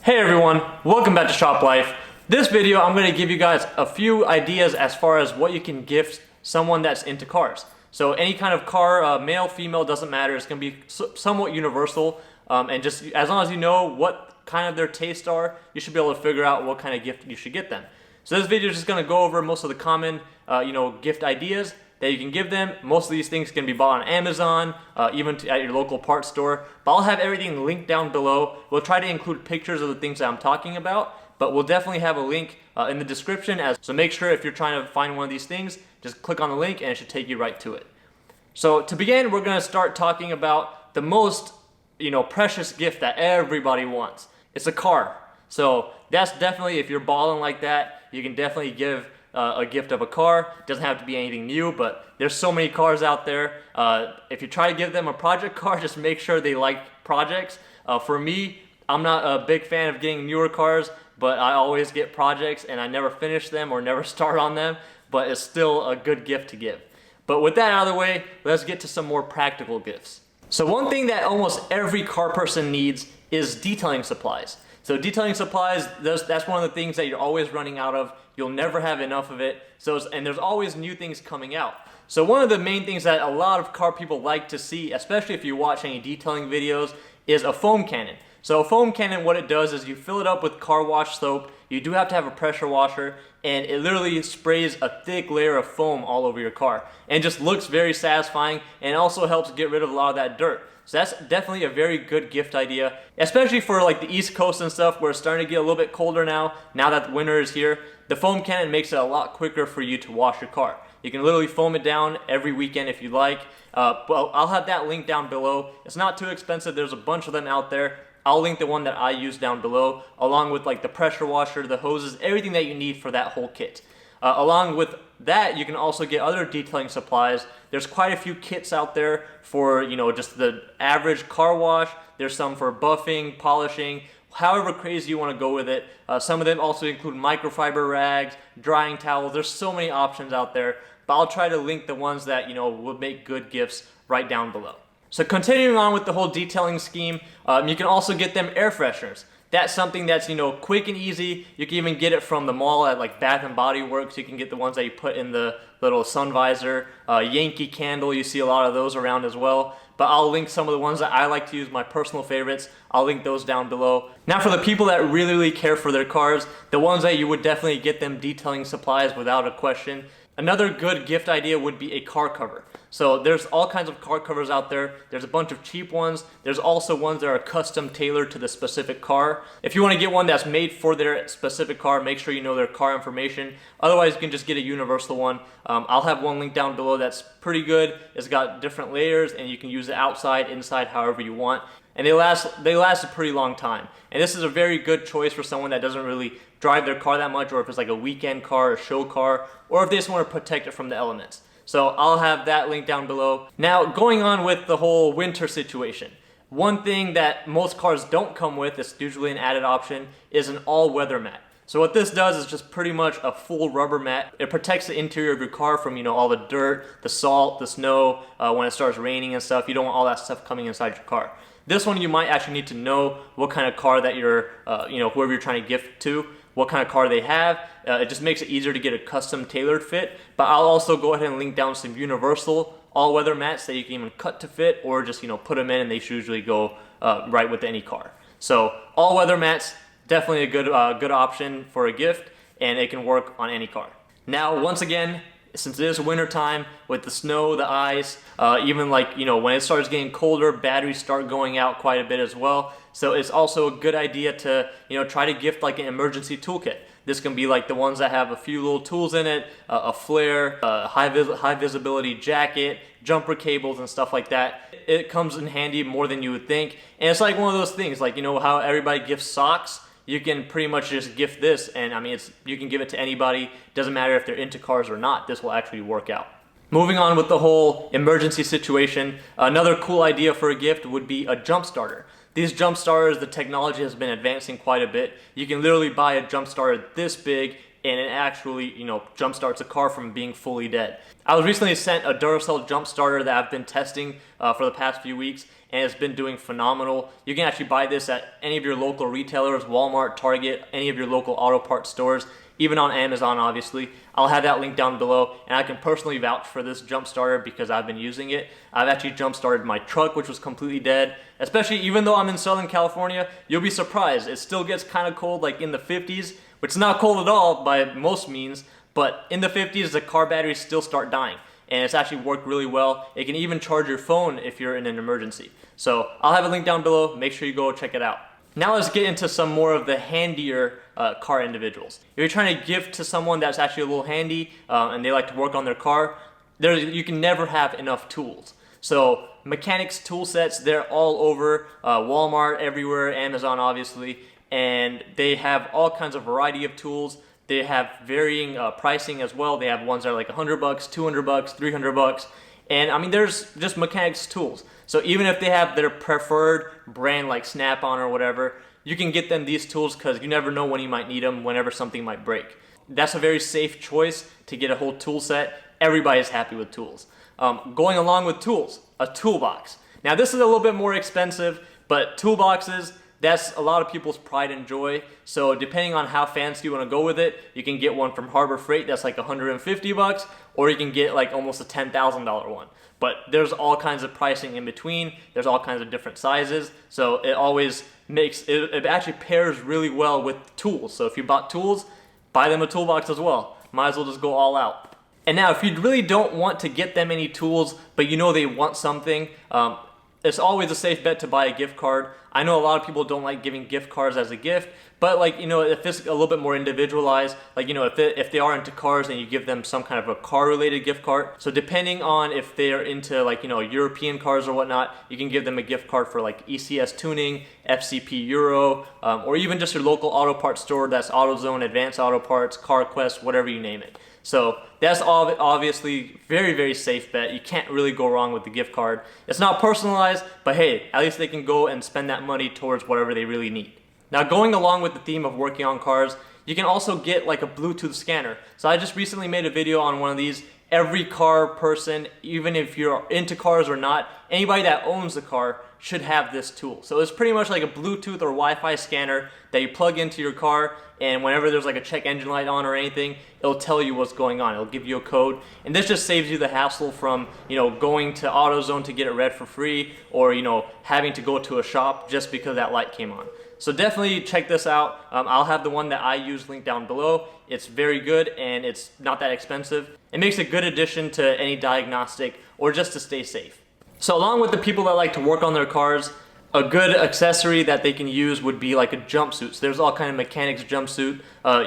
Hey everyone, welcome back to Shop Life. This video I'm going to give you guys a few ideas as far as what you can gift someone that's into cars. So any kind of car, male, female, doesn't matter. It's going to be somewhat universal, and just as long as you know what kind of their tastes are, you should be able to figure out what kind of gift you should get them. So this video is just going to go over most of the common gift ideas that you can give them. Most of these things can be bought on Amazon, even at your local parts store. But I'll have everything linked down below. We'll try to include pictures of the things that I'm talking about, but we'll definitely have a link in the description. So make sure if you're trying to find one of these things, just click on the link and it should take you right to it. So to begin, we're going to start talking about the most precious gift that everybody wants. It's a car. So that's definitely, if you're balling like that, you can definitely give a gift of a car. It doesn't have to be anything new, but there's so many cars out there. If you try to give them a project car, just make sure they like projects. For me, I'm not a big fan of getting newer cars, but I always get projects and I never finish them or never start on them, but it's still a good gift to give. But with that out of the way, let's get to some more practical gifts. So one thing that almost every car person needs is detailing supplies. So detailing supplies, that's one of the things that you're always running out of. You'll never have enough of it. And there's always new things coming out. So one of the main things that a lot of car people like to see, especially if you watch any detailing videos, is a foam cannon. So a foam cannon, what it does is you fill it up with car wash soap. You do have to have a pressure washer, and it literally sprays a thick layer of foam all over your car. And just looks very satisfying, and also helps get rid of a lot of that dirt. So that's definitely a very good gift idea, especially for like the East Coast and stuff where it's starting to get a little bit colder now that the winter is here. The foam cannon makes it a lot quicker for you to wash your car. You can literally foam it down every weekend if you like. Well, I'll have that link down below. It's not too expensive. There's a bunch of them out there. I'll link the one that I use down below, along with like the pressure washer, the hoses, everything that you need for that whole kit. Along with that, you can also get other detailing supplies. There's quite a few kits out there for, just the average car wash. There's some for buffing, polishing, however crazy you want to go with it. Some of them also include microfiber rags, drying towels. There's so many options out there, but I'll try to link the ones that, would make good gifts right down below. So continuing on with the whole detailing scheme, you can also get them air fresheners. That's something that's, quick and easy. You can even get it from the mall at like Bath & Body Works. You can get the ones that you put in the little sun visor. Yankee Candle, you see a lot of those around as well. But I'll link some of the ones that I like to use, my personal favorites. I'll link those down below. Now for the people that really care for their cars, the ones that you would definitely get them detailing supplies without a question. Another good gift idea would be a car cover. So there's all kinds of car covers out there. There's a bunch of cheap ones. There's also ones that are custom tailored to the specific car. If you want to get one that's made for their specific car, make sure you know their car information. Otherwise, you can just get a universal one. I'll have one link down below that's pretty good. It's got different layers and you can use it outside, inside, however you want. And they last a pretty long time. And this is a very good choice for someone that doesn't really drive their car that much, or if it's like a weekend car, a show car, or if they just want to protect it from the elements. So I'll have that link down below. Now going on with the whole winter situation. One thing that most cars don't come with, it's usually an added option, is an all-weather mat. So what this does is just pretty much a full rubber mat. It protects the interior of your car from all the dirt, the salt, the snow, when it starts raining and stuff. You don't want all that stuff coming inside your car. This one you might actually need to know what kind of car that you're, whoever you're trying to gift to, what kind of car they have. It just makes it easier to get a custom tailored fit. But I'll also go ahead and link down some universal all-weather mats that you can even cut to fit, or just put them in, and they should usually go right with any car. So all-weather mats, definitely a good option for a gift, and it can work on any car. Now once again, since it is winter time with the snow, the ice, even when it starts getting colder, batteries start going out quite a bit as well. So it's also a good idea to try to gift like an emergency toolkit. This can be like the ones that have a few little tools in it, a flare, a high visibility jacket, jumper cables and stuff like that. It comes in handy more than you would think. And it's like one of those things, like how everybody gifts socks. You can pretty much just gift this, and you can give it to anybody. Doesn't matter if they're into cars or not. This will actually work out. Moving on with the whole emergency situation, another cool idea for a gift would be a jump starter. These jump starters, the technology has been advancing quite a bit. You can literally buy a jump starter this big, and it actually, jump starts a car from being fully dead. I was recently sent a Duracell jump starter that I've been testing for the past few weeks, and it's been doing phenomenal. You can actually buy this at any of your local retailers, Walmart, Target, any of your local auto parts stores, even on Amazon, obviously. I'll have that link down below, and I can personally vouch for this jump starter because I've been using it. I've actually jump started my truck, which was completely dead. Especially even though I'm in Southern California, you'll be surprised. It still gets kind of cold, like in the 50s, which is not cold at all by most means, but in the 50s, the car batteries still start dying. And it's actually worked really well. It can even charge your phone if you're in an emergency. So I'll have a link down below. Make sure you go check it out. Now let's get into some more of the handier car individuals. If you're trying to gift to someone that's actually a little handy and they like to work on their car, you can never have enough tools. So mechanics tool sets, they're all over Walmart, everywhere, Amazon obviously, and they have all kinds of variety of tools. They have varying pricing as well. They have ones that are like $100, $200, $300, and I mean there's just mechanics tools. So even if they have their preferred brand like Snap-on or whatever, you can get them these tools because you never know when you might need them, whenever something might break. That's a very safe choice to get a whole tool set. Everybody's happy with tools. Going along with tools, a toolbox. Now this is a little bit more expensive, but toolboxes, that's a lot of people's pride and joy. So depending on how fancy you want to go with it, you can get one from Harbor Freight that's like $150, or you can get like almost a $10,000 one. But there's all kinds of pricing in between. There's all kinds of different sizes. So it always it actually pairs really well with tools. So if you bought tools, buy them a toolbox as well. Might as well just go all out. And now if you really don't want to get them any tools, but you know they want something, it's always a safe bet to buy a gift card. I know a lot of people don't like giving gift cards as a gift, but if it's a little bit more individualized, if they are into cars and you give them some kind of a car related gift card. So depending on if they're into European cars or whatnot, you can give them a gift card for like ECS tuning, FCP Euro, or even just your local auto parts store. That's AutoZone, Advanced Auto Parts, CarQuest, whatever you name it. So that's obviously very, very safe bet. You can't really go wrong with the gift card. It's not personalized, but hey, at least they can go and spend that money towards whatever they really need. Now going along with the theme of working on cars, you can also get like a Bluetooth scanner. So I just recently made a video on one of these. Every car person, even if you're into cars or not, anybody that owns the car should have this tool. So it's pretty much like a Bluetooth or Wi-Fi scanner that you plug into your car, and whenever there's like a check engine light on or anything, it'll tell you what's going on. It'll give you a code, and this just saves you the hassle from going to AutoZone to get it read for free, or having to go to a shop just because that light came on. So definitely check this out. I'll have the one that I use linked down below. It's very good and it's not that expensive. It makes a good addition to any diagnostic or just to stay safe. So along with the people that like to work on their cars, a good accessory that they can use would be like a jumpsuit. So there's all kind of mechanics jumpsuit,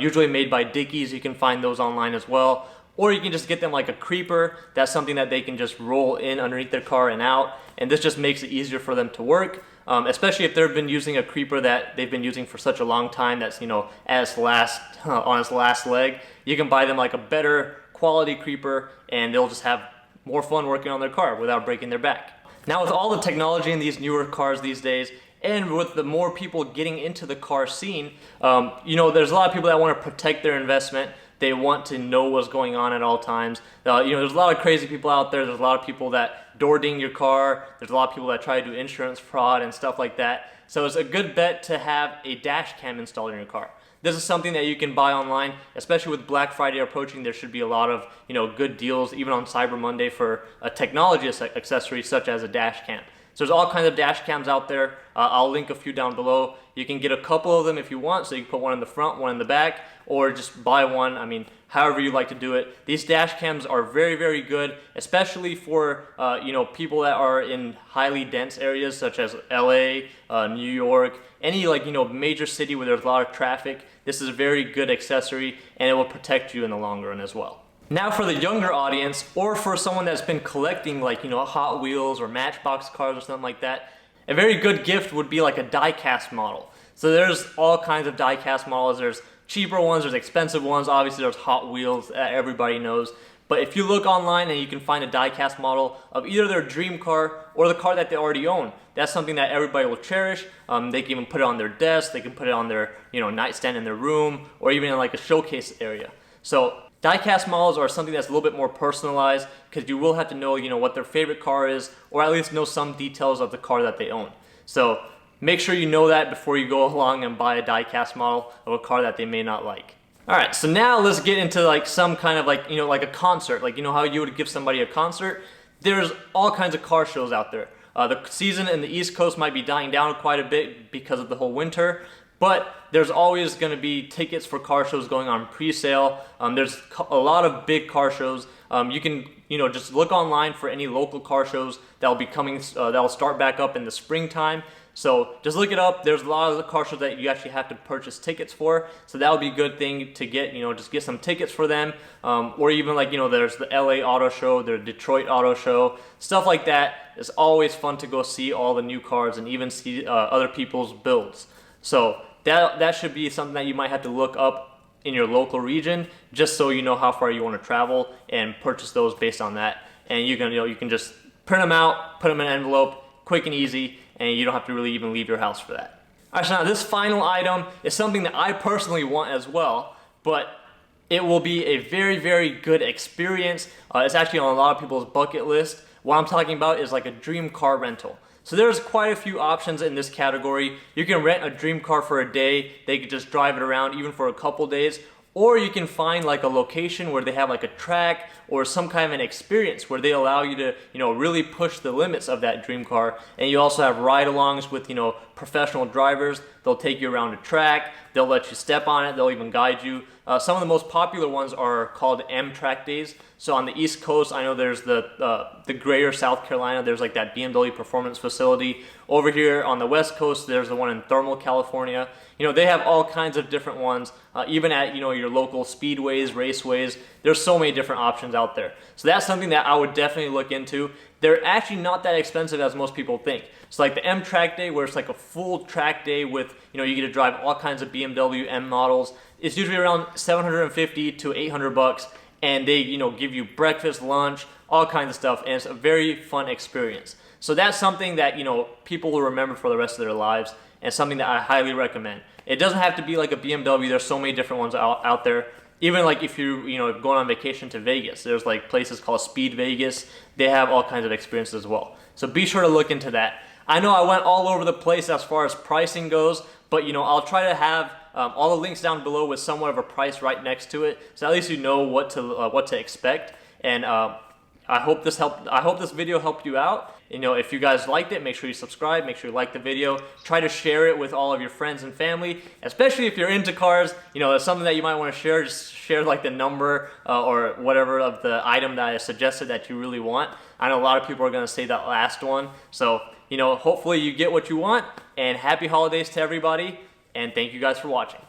usually made by Dickies. You can find those online as well. Or you can just get them like a creeper. That's something that they can just roll in underneath their car and out. And this just makes it easier for them to work. Especially if they've been using a creeper that they've been using for such a long time that's on its last leg. You can buy them like a better quality creeper and they'll just have more fun working on their car without breaking their back. Now with all the technology in these newer cars these days, and with the more people getting into the car scene, there's a lot of people that want to protect their investment. They want to know what's going on at all times. There's a lot of crazy people out there. There's a lot of people that door ding your car. There's a lot of people that try to do insurance fraud and stuff like that. So it's a good bet to have a dash cam installed in your car. This is something that you can buy online, especially with Black Friday approaching. There should be a lot of good deals, even on Cyber Monday, for a technology accessory such as a dash cam. So there's all kinds of dash cams out there. I'll link a few down below. You can get a couple of them if you want, so you can put one in the front, one in the back, or just buy one. I mean, however you like to do it. These dash cams are very, very good, especially for people that are in highly dense areas such as LA, New York, any major city where there's a lot of traffic. This is a very good accessory, and it will protect you in the long run as well. Now for the younger audience, or for someone that's been collecting Hot Wheels or Matchbox cars or something like that, a very good gift would be like a die-cast model. So there's all kinds of die-cast models. There's cheaper ones, there's expensive ones. Obviously there's Hot Wheels that everybody knows. But if you look online and you can find a die-cast model of either their dream car or the car that they already own, that's something that everybody will cherish. They can even put it on their desk, they can put it on their nightstand in their room, or even in like a showcase area. So die-cast models are something that's a little bit more personalized because you will have to know what their favorite car is, or at least know some details of the car that they own. So make sure you know that before you go along and buy a die-cast model of a car that they may not like. Alright, so now let's get into like some kind of like a concert. Like how you would give somebody a concert. There's all kinds of car shows out there. The season in the East Coast might be dying down quite a bit because of the whole winter, but there's always going to be tickets for car shows going on pre-sale. There's a lot of big car shows. You can just look online for any local car shows that'll be coming, that'll start back up in the springtime. So just look it up. There's a lot of the car shows that you actually have to purchase tickets for. So that would be a good thing to get, just get some tickets for them. Or even like, there's the LA Auto Show, the Detroit Auto Show, stuff like that. It's always fun to go see all the new cars and even see other people's builds. So that should be something that you might have to look up in your local region, just so you know how far you want to travel and purchase those based on that. And you can just print them out, put them in an envelope, quick and easy, and you don't have to really even leave your house for that. Alright, so now this final item is something that I personally want as well, but it will be a very, very good experience. It's actually on a lot of people's bucket list. What I'm talking about is like a dream car rental. So there's quite a few options in this category. You can rent a dream car for a day. They could just drive it around even for a couple days. Or you can find like a location where they have like a track or some kind of an experience where they allow you to, really push the limits of that dream car. And you also have ride-alongs with, professional drivers. They'll take you around a track. They'll let you step on it. They'll even guide you. Some of the most popular ones are called M-Track days. So on the East Coast, I know there's the Greater South Carolina. There's like that BMW Performance Facility. Over here on the West Coast, there's the one in Thermal, California. They have all kinds of different ones. Even at your local speedways, raceways. There's so many different options out there. So that's something that I would definitely look into. They're actually not that expensive as most people think. So like the M-Track day, where it's like a full track day with, you get to drive all kinds of BMW M models. It's usually around $750 to $800, and they, give you breakfast, lunch, all kinds of stuff, and it's a very fun experience. So that's something that, people will remember for the rest of their lives, and something that I highly recommend. It doesn't have to be like a BMW. There's so many different ones out there. Even like if you're going on vacation to Vegas, there's like places called Speed Vegas. They have all kinds of experiences as well. So be sure to look into that. I know I went all over the place as far as pricing goes, but I'll try to have all the links down below with somewhat of a price right next to it, so at least you know what to expect. And I hope this video helped you out. If you guys liked it, make sure you subscribe, make sure you like the video, try to share it with all of your friends and family, especially if you're into cars. It's something that you might want to share. Just share like the number or whatever of the item that I suggested that you really want. I know a lot of people are going to say that last one. So, hopefully you get what you want, and happy holidays to everybody, and thank you guys for watching.